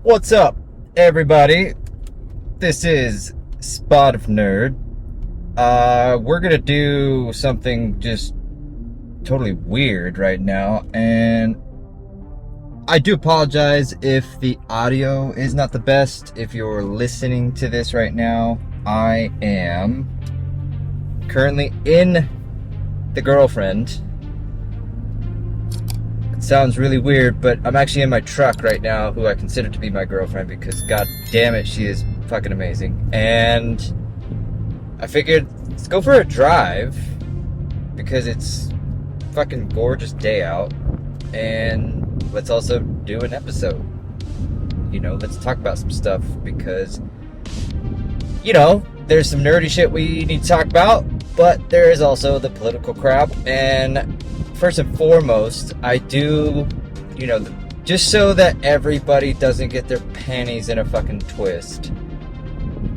What's up, everybody? This is Spot of Nerd. We're gonna do something just totally weird right now, and I do apologize if the audio is not the best. If you're listening to this right now, I am currently in the girlfriend. It sounds really weird, but I'm actually in my truck right now, who I consider to be my girlfriend because god damn it, she is fucking amazing. And I figured let's go for a drive because it's a fucking gorgeous day out, and let's also do an episode. Let's talk about some stuff because there's some nerdy shit we need to talk about, but there is also the political crap. And first and foremost, I do, just so that everybody doesn't get their panties in a fucking twist,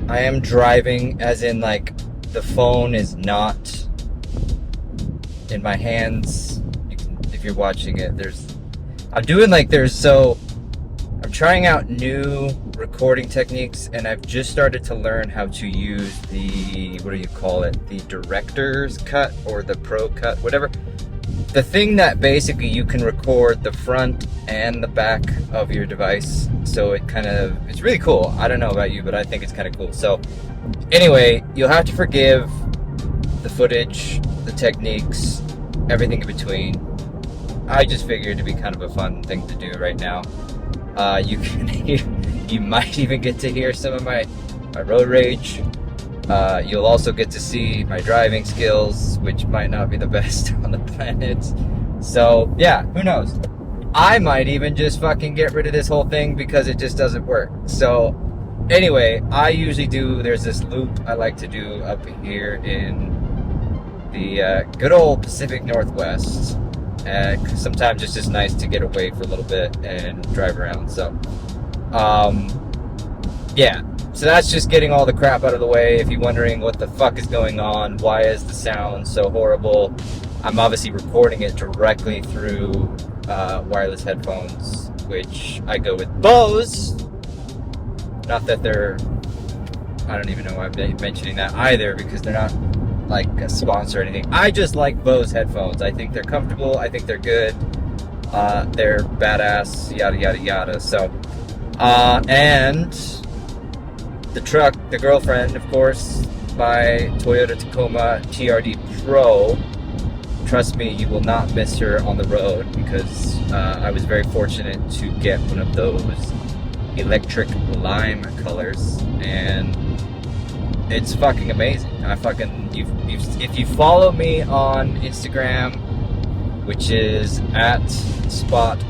I am driving, as in, the phone is not in my hands. If you're watching it, I'm trying out new recording techniques, and I've just started to learn how to use the director's cut or the pro cut, whatever. The thing that basically you can record the front and the back of your device, so it's really cool. I don't know about you, but I think it's kind of cool. So anyway, you'll have to forgive the footage, the techniques, everything in between. I just figured it'd be kind of a fun thing to do right now. You might even get to hear some of my road rage. You'll also get to see my driving skills, which might not be the best on the planet. So, yeah, who knows? I might even just fucking get rid of this whole thing because it just doesn't work. So, anyway, there's this loop I like to do up here in the good old Pacific Northwest. Sometimes it's just nice to get away for a little bit and drive around. So, yeah. So that's just getting all the crap out of the way. If you're wondering what the fuck is going on, why is the sound so horrible, I'm obviously recording it directly through wireless headphones, which I go with Bose. Not that I don't even know why I'm mentioning that either, because they're not like a sponsor or anything. I just like Bose headphones. I think they're comfortable. I think they're good. They're badass, yada, yada, yada. So, and the girlfriend, of course, my Toyota Tacoma TRD Pro. Trust me, you will not miss her on the road because I was very fortunate to get one of those electric lime colors, and it's fucking amazing. If you follow me on Instagram, which is at spot_.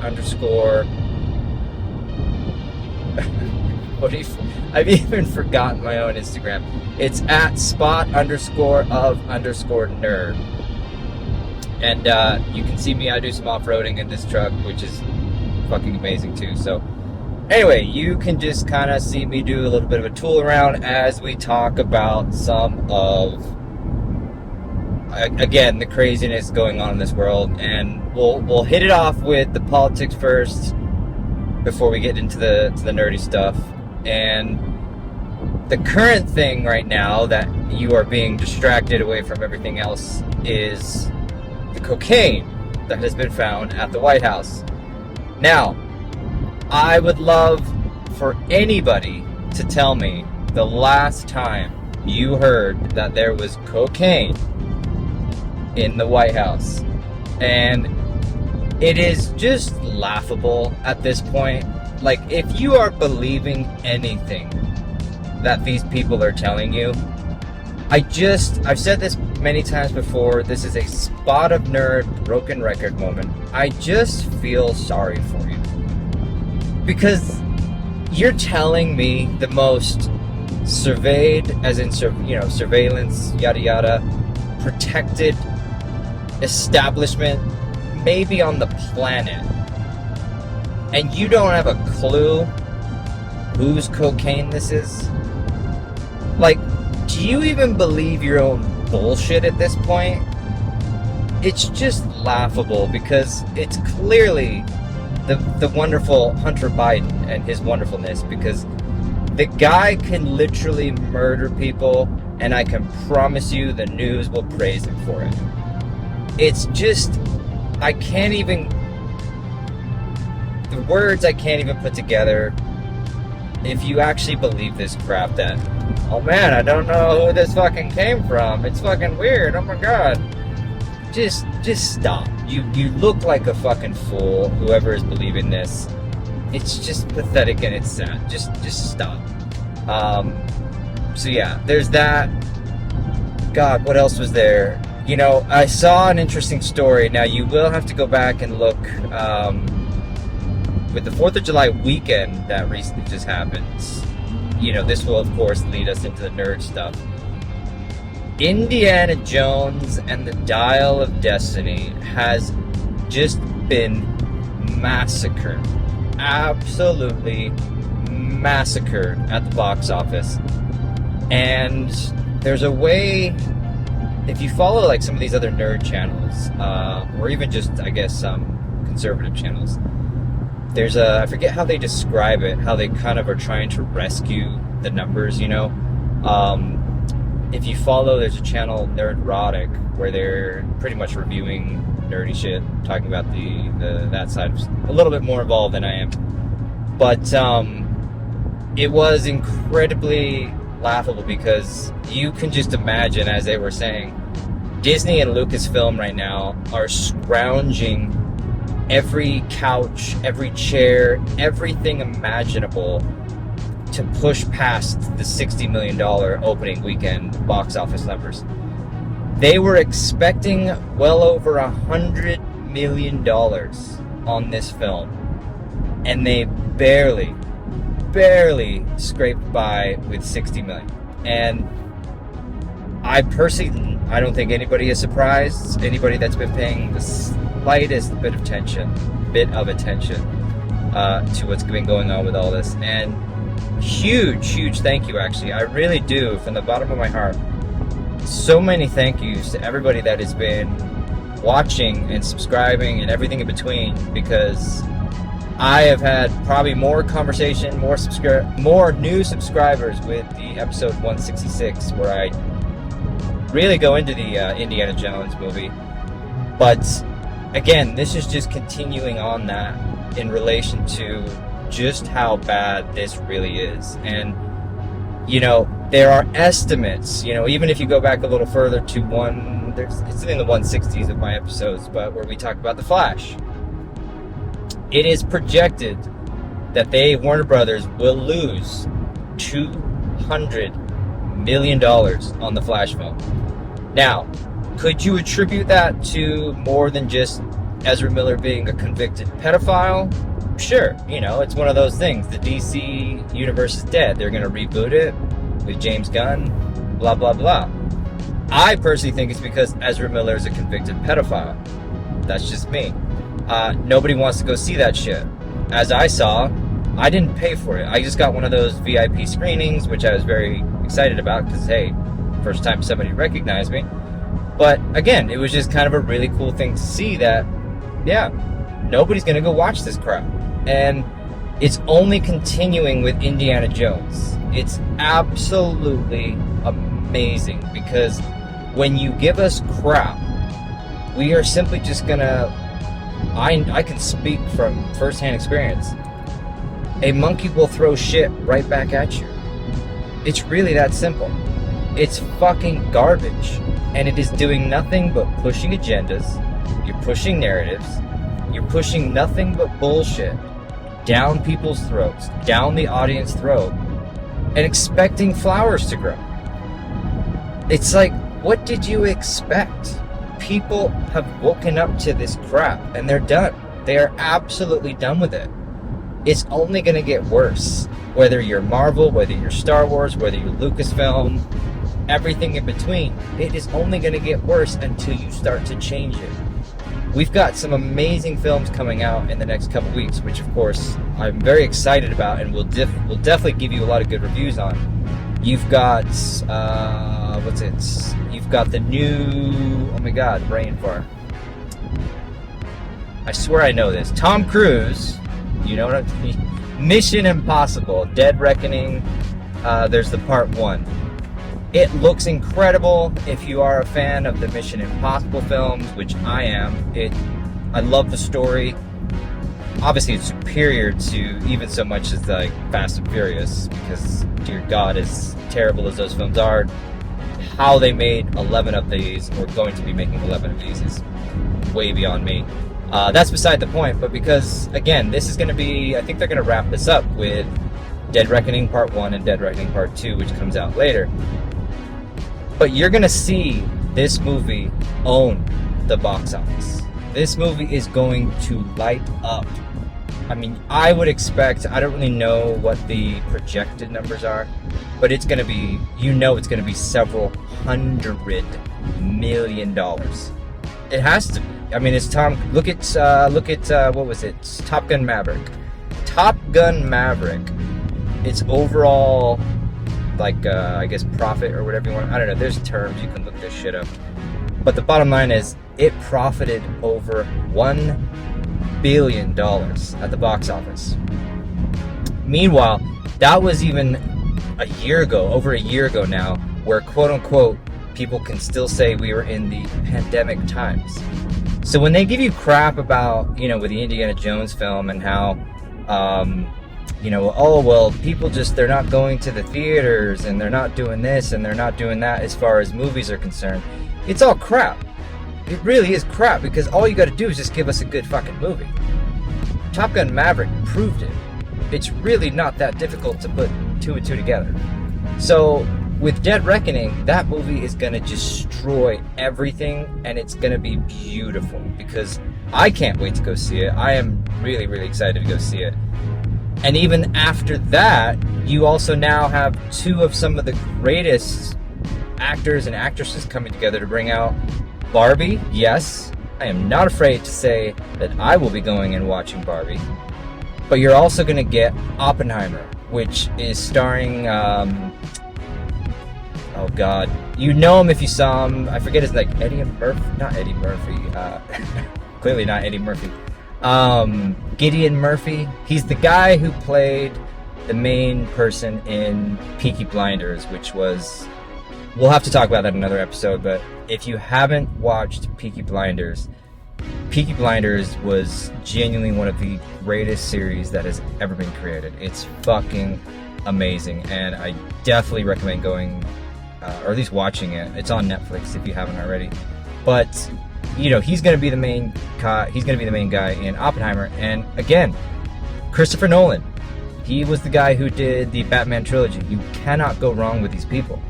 I've even forgotten my own Instagram. It's at spot_of_nerd. And you can see me, I do some off-roading in this truck, which is fucking amazing too. So anyway, you can just kind of see me do a little bit of a tool around as we talk about some of, again, the craziness going on in this world. And we'll hit it off with the politics first before we get into the nerdy stuff. And the current thing right now that you are being distracted away from everything else is the cocaine that has been found at the White House. Now, I would love for anybody to tell me the last time you heard that there was cocaine in the White House. And it is just laughable at this point. Like, if you are believing anything that these people are telling you, I've said this many times before, this is a spot of nerd broken record moment. I just feel sorry for you. Because you're telling me the most surveyed, as in, surveillance, yada yada, protected establishment maybe on the planet, and you don't have a clue whose cocaine this is? Like, do you even believe your own bullshit at this point? It's just laughable because it's clearly the wonderful Hunter Biden and his wonderfulness, because the guy can literally murder people, and I can promise you the news will praise him for it. It's just, I can't even, the words I can't even put together if you actually believe this crap that, oh man, I don't know who this fucking came from. It's fucking weird. Oh my god. Just stop. You look like a fucking fool, whoever is believing this. It's just pathetic and it's sad. Just stop. So yeah, there's that. God, what else was there? You know, I saw an interesting story. Now, you will have to go back and look, with the 4th of July weekend that recently just happened. You know, this will, of course, lead us into the nerd stuff. Indiana Jones and the Dial of Destiny has just been massacred. Absolutely massacred at the box office. And there's a way, if you follow like some of these other nerd channels, or even just, I guess, some conservative channels, there's I forget how they describe it, how they kind of are trying to rescue the numbers, you know. If you follow, there's a channel, Nerdrotic, where they're pretty much reviewing nerdy shit, talking about that side, a little bit more involved than I am. But it was incredibly laughable, because you can just imagine, as they were saying, Disney and Lucasfilm right now are scrounging every couch, every chair, everything imaginable to push past the $60 million opening weekend box office numbers. They were expecting well over $100 million on this film, and they barely scraped by with $60 million. And I personally, I don't think anybody is surprised. Anybody that's been paying the slightest bit of attention to what's been going on with all this. And huge thank you, actually. I really do, from the bottom of my heart. So many thank yous to everybody that has been watching and subscribing and everything in between, because I have had probably more conversation, more new subscribers with the episode 166, where I really go into the Indiana Jones movie. But again, this is just continuing on that in relation to just how bad this really is. And, you know, there are estimates, you know, even if you go back a little further to it's in the 160s of my episodes, but where we talk about The Flash. It is projected that Warner Brothers, will lose $200 million on the Flash film. Now, could you attribute that to more than just Ezra Miller being a convicted pedophile? Sure, you know, it's one of those things. The DC universe is dead. They're going to reboot it with James Gunn, blah, blah, blah. I personally think it's because Ezra Miller is a convicted pedophile. That's just me. Nobody wants to go see that shit. As I saw, I didn't pay for it. I just got one of those VIP screenings, which I was very excited about, because, hey, first time somebody recognized me. But again, it was just kind of a really cool thing to see that, yeah, nobody's going to go watch this crap. And it's only continuing with Indiana Jones. It's absolutely amazing, because when you give us crap, we are simply just going to, I can speak from firsthand experience, a monkey will throw shit right back at you. It's really that simple. It's fucking garbage. And it is doing nothing but pushing agendas. You're pushing narratives. You're pushing nothing but bullshit down people's throats, down the audience throat, and expecting flowers to grow. It's like, what did you expect? People have woken up to this crap, and they're done. They are absolutely done with it. It's only going to get worse. Whether you're Marvel, whether you're Star Wars, whether you're Lucasfilm, everything in between, it is only going to get worse until you start to change it. We've got some amazing films coming out in the next couple weeks, which of course I'm very excited about, and we'll definitely give you a lot of good reviews on. You've got you've got the new, oh my god, brain fart. I swear I know this. Tom Cruise You know what I mean? Mission Impossible, Dead Reckoning. There's the part 1. It looks incredible if you are a fan of the Mission Impossible films, which I am. I love the story. Obviously, it's superior to even so much as like Fast and Furious, because dear God, as terrible as those films are, how they made 11 of these, or going to be making 11 of these, is way beyond me. That's beside the point, but because, again, this is going to be, I think they're going to wrap this up with Dead Reckoning Part 1 and Dead Reckoning Part 2, which comes out later. But you're going to see this movie own the box office. This movie is going to light up. I mean, I would expect, I don't really know what the projected numbers are, but it's going to be, it's going to be several $100 million. It has to be. I mean, it's look at what was it? It's Top Gun Maverick. Top Gun Maverick. Its overall, like, I guess profit or whatever you want. I don't know. There's terms, you can look this shit up. But the bottom line is, it profited over $1 billion at the box office. Meanwhile, that was even a year ago, over a year ago now, where quote unquote people can still say we were in the pandemic times. So when they give you crap about, with the Indiana Jones film and how, oh, well, people they're not going to the theaters and they're not doing this and they're not doing that as far as movies are concerned, it's all crap. It really is crap, because all you got to do is just give us a good fucking movie. Top Gun Maverick proved it. It's really not that difficult to put 2 and 2 together. So with Dead Reckoning, that movie is going to destroy everything, and it's going to be beautiful, because I can't wait to go see it. I am really, really excited to go see it. And even after that, you also now have 2 of some of the greatest actors and actresses coming together to bring out Barbie. Yes, I am not afraid to say that I will be going and watching Barbie. But you're also going to get Oppenheimer, which is starring... oh God, you know him if you saw him. I forget his Eddie Murphy, not Eddie Murphy. Clearly not Eddie Murphy. Gideon Murphy. He's the guy who played the main person in Peaky Blinders, which was. We'll have to talk about that in another episode. But if you haven't watched Peaky Blinders was genuinely one of the greatest series that has ever been created. It's fucking amazing, and I definitely recommend going. Or at least watching it. It's on Netflix if you haven't already. But he's going to be the main guy in Oppenheimer. And again, Christopher Nolan. He was the guy who did the Batman trilogy. You cannot go wrong with these people.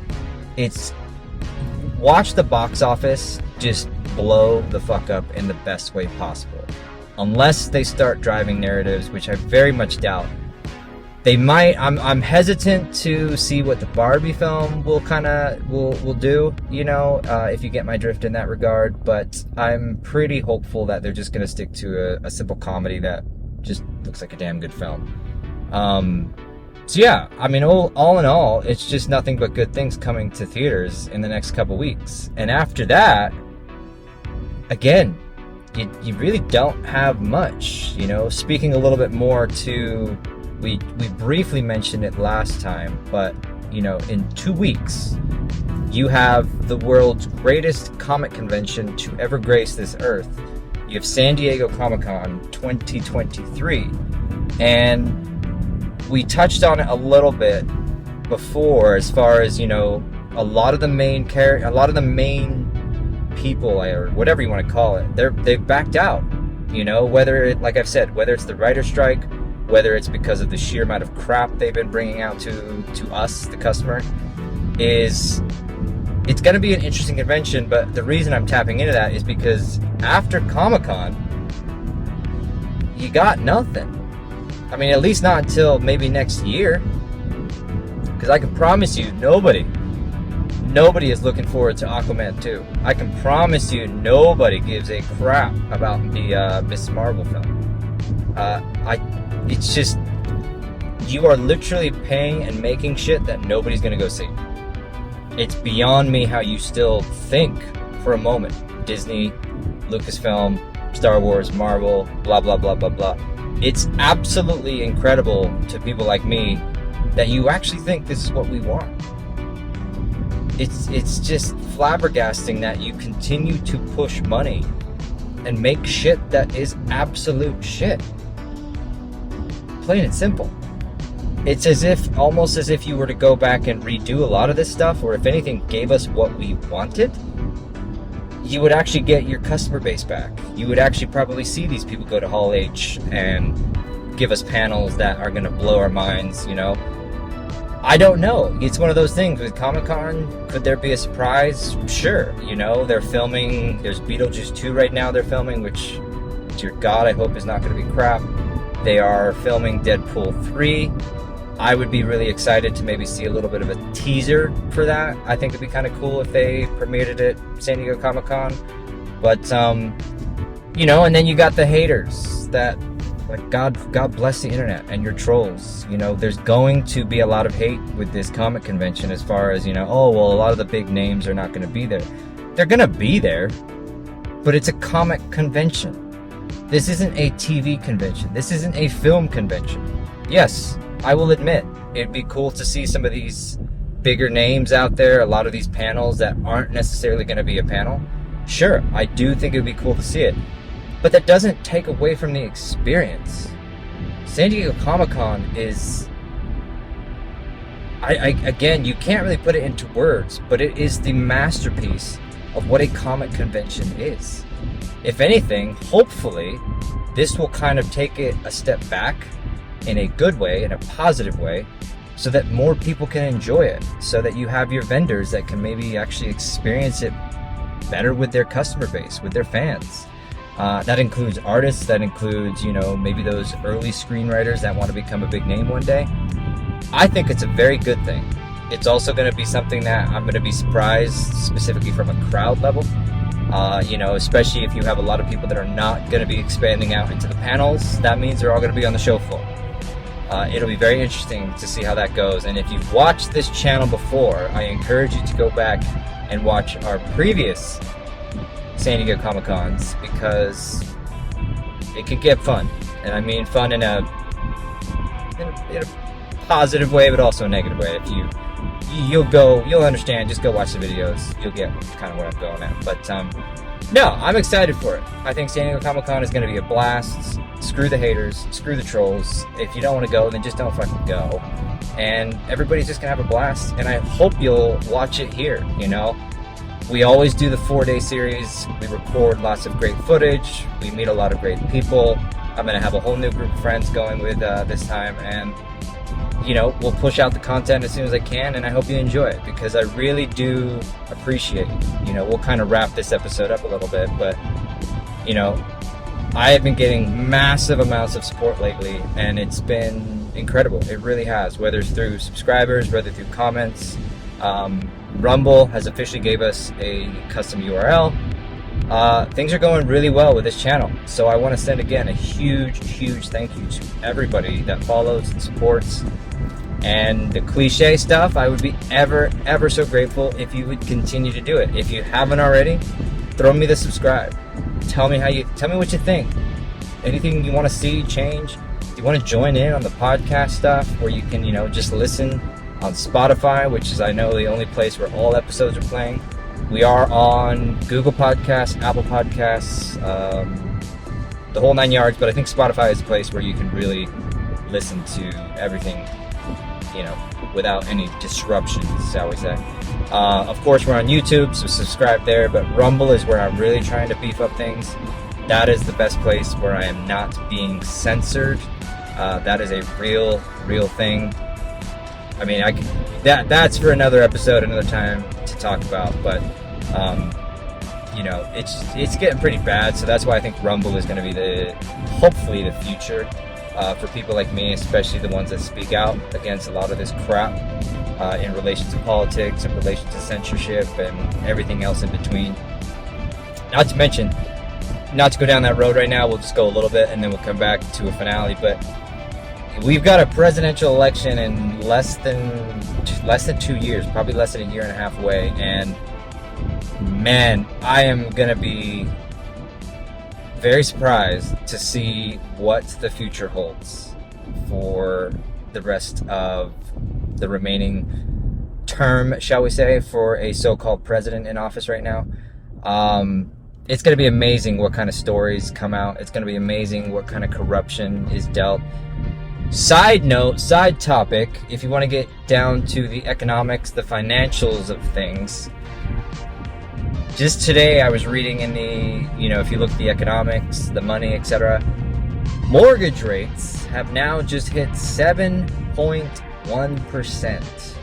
Watch the box office just blow the fuck up in the best way possible. Unless they start driving narratives, which I very much doubt. They might. I'm hesitant to see what the Barbie film will do. If you get my drift in that regard. But I'm pretty hopeful that they're just gonna stick to a simple comedy that just looks like a damn good film. So yeah, I mean, all in all, it's just nothing but good things coming to theaters in the next couple weeks. And after that, again, you really don't have much. Speaking a little bit more to. We briefly mentioned it last time, but, in 2 weeks, you have the world's greatest comic convention to ever grace this earth. You have San Diego Comic-Con 2023, and we touched on it a little bit before, as far as, a lot of the main people, or whatever you want to call it, they've backed out. Whether it's the writer's strike, whether it's because of the sheer amount of crap they've been bringing out to us, the customer, it's going to be an interesting convention. But the reason I'm tapping into that is because after Comic-Con, you got nothing. I mean, at least not until maybe next year. Because I can promise you, nobody is looking forward to Aquaman 2. I can promise you, nobody gives a crap about the Miss Marvel film. It's just, you are literally paying and making shit that nobody's gonna go see. It's beyond me how you still think for a moment. Disney, Lucasfilm, Star Wars, Marvel, blah, blah, blah, blah, blah. It's absolutely incredible to people like me that you actually think this is what we want. It's just flabbergasting that you continue to push money and make shit that is absolute shit. Plain and simple. It's almost as if you were to go back and redo a lot of this stuff, or if anything, gave us what we wanted, you would actually get your customer base back. You would actually probably see these people go to Hall H and give us panels that are going to blow our minds, you know? I don't know. It's one of those things with Comic-Con. Could there be a surprise? Sure. You know, they're filming. There's Beetlejuice 2 right now they're filming, which, dear God, I hope is not going to be crap. They are filming Deadpool 3. I would be really excited to maybe see a little bit of a teaser for that. I think it'd be kind of cool if they premiered it at San Diego Comic-Con. But, you know, and then you got the haters that, like, God bless the internet and your trolls. You know, there's going to be a lot of hate with this comic convention as far as, you know, oh, well, a lot of the big names are not going to be there. They're going to be there, but it's a comic convention. This isn't a TV convention. This isn't a film convention. Yes, I will admit, it'd be cool to see some of these bigger names out there, a lot of these panels that aren't necessarily going to be a panel. Sure, I do think it would be cool to see it. But that doesn't take away from the experience. San Diego Comic-Con is... again, you can't really put it into words, but it is the masterpiece of what a comic convention is. If anything, hopefully, this will kind of take it a step back in a good way, in a positive way, so that more people can enjoy it, so that you have your vendors that can maybe actually experience it better with their customer base, with their fans. That includes artists, that includes, you know, maybe those early screenwriters that want to become a big name one day. I think it's a very good thing. It's also going to be something that I'm going to be surprised, specifically from a crowd level. You know, especially if you have a lot of people that are not going to be expanding out into the panels, that means they're all going to be on the show floor. It'll be very interesting to see how that goes. And if you've watched this channel before, I encourage you to go back and watch our previous San Diego Comic-Cons, because it can get fun. And I mean fun in a positive way, but also a negative way. If you'll understand, just go watch the videos. You'll get kind of where I'm going at. But no, I'm excited for it. I think San Diego Comic-Con is going to be a blast. Screw the haters, screw the trolls. If you don't want to go, then just don't fucking go. And everybody's just going to have a blast. And I hope you'll watch it here, you know? We always do the 4-day series. We record lots of great footage. We meet a lot of great people. I'm going to have a whole new group of friends going with this time. And, you know, we'll push out the content as soon as I can. And I hope you enjoy it, because I really do appreciate it. You know, we'll kind of wrap this episode up a little bit. But, you know, I have been getting massive amounts of support lately. And it's been incredible. It really has. Whether it's through subscribers, whether through comments. Rumble has officially gave us a custom URL. Things are going really well with this channel. So I want to send again a huge thank you to everybody that follows and supports. And the cliche stuff, I would be ever so grateful if you would continue to do it. If you haven't already, throw me the subscribe. Tell me what you think. Anything you want to see change. Do you want to join in on the podcast stuff where you can, you know, just listen on Spotify, which is, I know, the only place where all episodes are playing. We are on Google Podcasts, Apple Podcasts, the whole 9 yards, but I think Spotify is a place where you can really listen to everything, you know, without any disruptions, shall we say. Of course, we're on YouTube, so subscribe there, but Rumble is where I'm really trying to beef up things. That is the best place where I am not being censored. That is a real thing. I mean, that's for another episode, another time to talk about. But you know, it's getting pretty bad. So that's why I think Rumble is going to be hopefully the future for people like me, especially the ones that speak out against a lot of this crap in relation to politics, in relation to censorship, and everything else in between. Not to mention, not to go down that road right now. We'll just go a little bit, and then we'll come back to a finale. But we've got a presidential election in less than 2 years, probably less than a year and a half away, and man, I am gonna be very surprised to see what the future holds for the rest of the remaining term, shall we say, for a so-called president in office right now. It's going to be amazing what kind of stories come out. It's going to be amazing what kind of corruption is dealt. Side note, side topic, if you want to get down to the economics, the financials of things, just today I was reading in the, if you look at the economics, the money, etc., mortgage rates have now just hit 7.1%.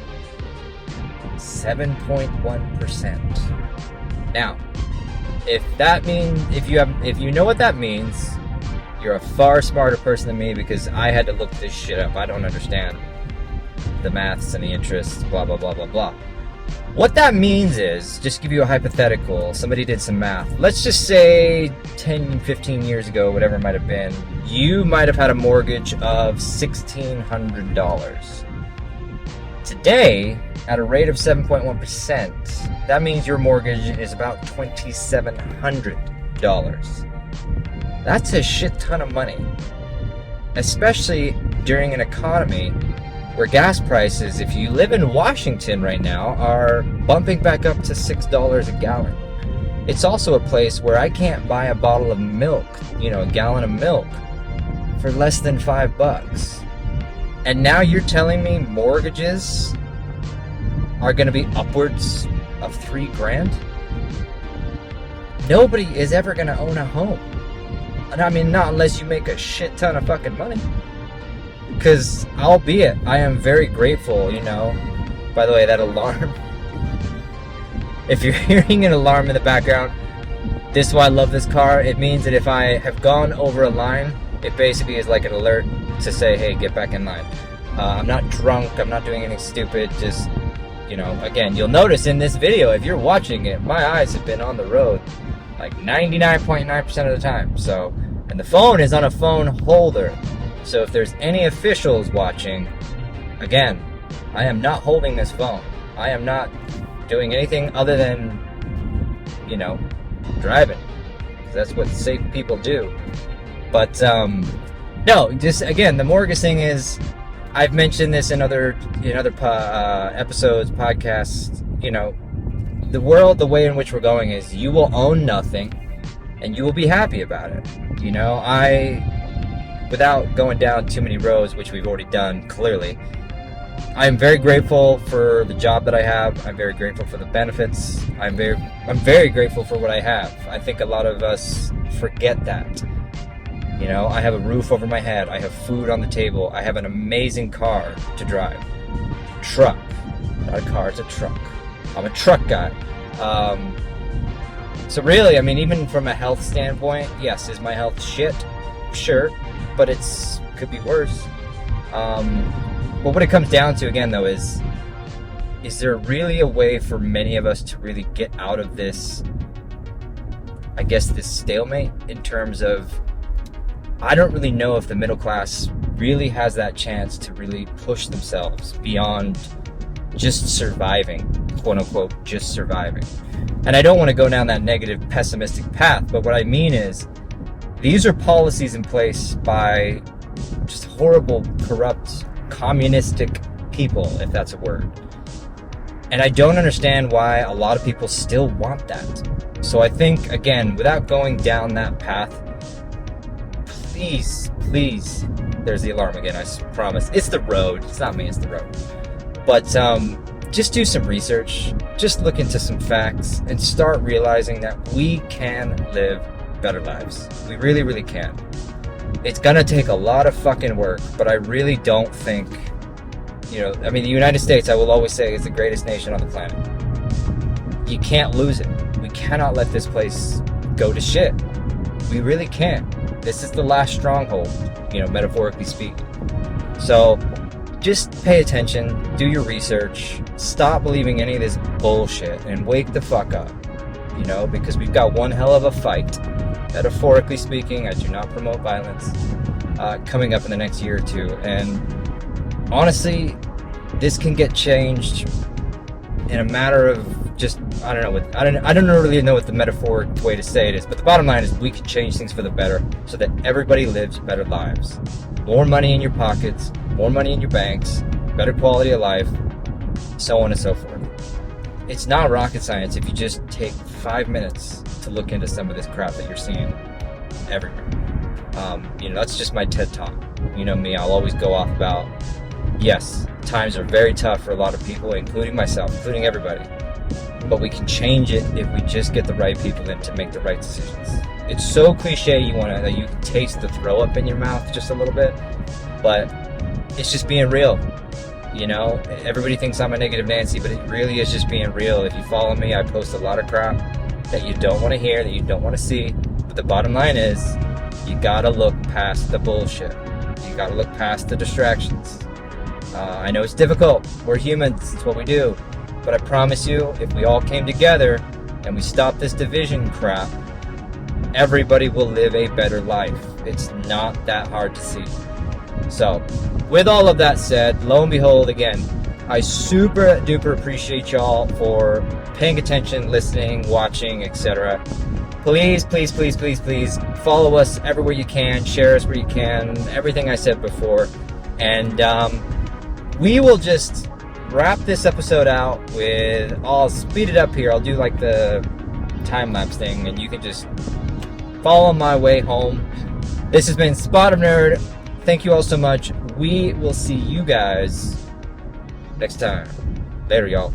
7.1%. Now, if you know what that means, you're a far smarter person than me, because I had to look this shit up. I don't understand the maths and the interests, blah, blah, blah, blah, blah. What that means is, just to give you a hypothetical, somebody did some math. Let's just say 10, 15 years ago, whatever it might have been, you might have had a mortgage of $1,600. Today, at a rate of 7.1%, that means your mortgage is about $2,700. That's a shit ton of money, especially during an economy where gas prices, if you live in Washington right now, are bumping back up to $6 a gallon. It's also a place where I can't buy a bottle of milk, a gallon of milk, for less than $5. And now you're telling me mortgages are going to be upwards of $3,000? Nobody is ever going to own a home. And I mean, not unless you make a shit ton of fucking money. Because, albeit, I am very grateful, by the way, that alarm. If you're hearing an alarm in the background, this is why I love this car. It means that if I have gone over a line, it basically is like an alert to say, hey, get back in line. I'm not drunk, I'm not doing anything stupid, just, again, you'll notice in this video, if you're watching it, my eyes have been on the road like 99.9% of the time. So, and the phone is on a phone holder. So if there's any officials watching, again, I am not holding this phone. I am not doing anything other than, driving. That's what safe people do. But, no, just again, the mortgage thing is, I've mentioned this in other episodes, podcasts, the world, the way in which we're going is you will own nothing and you will be happy about it. Without going down too many roads, which we've already done, clearly, I am very grateful for the job that I have. I'm very grateful for the benefits. I'm very grateful for what I have. I think a lot of us forget that. I have a roof over my head. I have food on the table. I have an amazing car to drive. Truck. Not a car, it's a truck. I'm a truck guy. So really, I mean, even from a health standpoint, yes, is my health shit? Sure. But could be worse. But what it comes down to, again, though, is there really a way for many of us to really get out of this, I guess, this stalemate in terms of, I don't really know if the middle class really has that chance to really push themselves beyond just surviving, quote unquote, just surviving. And I don't want to go down that negative, pessimistic path, but what I mean is, these are policies in place by just horrible, corrupt, communistic people, if that's a word. And I don't understand why a lot of people still want that. So I think, again, without going down that path, please, there's the alarm again, I promise. It's the road. It's not me, it's the road. But just do some research. Just look into some facts and start realizing that we can live better lives. We really, really can. It's gonna take a lot of fucking work, but I really don't think, the United States, I will always say, is the greatest nation on the planet. You can't lose it. We cannot let this place go to shit. We really can't. This is the last stronghold, metaphorically speaking. So just pay attention, do your research, stop believing any of this bullshit, and wake the fuck up, because we've got one hell of a fight. Metaphorically speaking, I do not promote violence, coming up in the next year or two. And honestly, this can get changed in a matter of just, I don't know, I don't really know what the metaphoric way to say it is, but the bottom line is we can change things for the better so that everybody lives better lives. More money in your pockets, more money in your banks, better quality of life, so on and so forth. It's not rocket science if you just take 5 minutes to look into some of this crap that you're seeing everywhere. That's just my TED Talk. You know me, I'll always go off about, yes, times are very tough for a lot of people, including myself, including everybody. But we can change it if we just get the right people in to make the right decisions. It's so cliche you can taste the throw up in your mouth just a little bit, but it's just being real. Everybody thinks I'm a negative Nancy, but it really is just being real. If you follow me, I post a lot of crap that you don't want to hear, that you don't want to see. But the bottom line is, you gotta look past the bullshit. You gotta look past the distractions. I know it's difficult. We're humans. It's what we do. But I promise you, if we all came together and we stopped this division crap, everybody will live a better life. It's not that hard to see. So, with all of that said, lo and behold, again, I super duper appreciate y'all for paying attention, listening, watching, etc. Please, please, please, please, please follow us everywhere you can, share us where you can, everything I said before. And we will just wrap this episode out with, I'll speed it up here. I'll do like the time-lapse thing, and you can just follow my way home. This has been Spot of Nerd. Thank you all so much. We will see you guys next time. Later, y'all.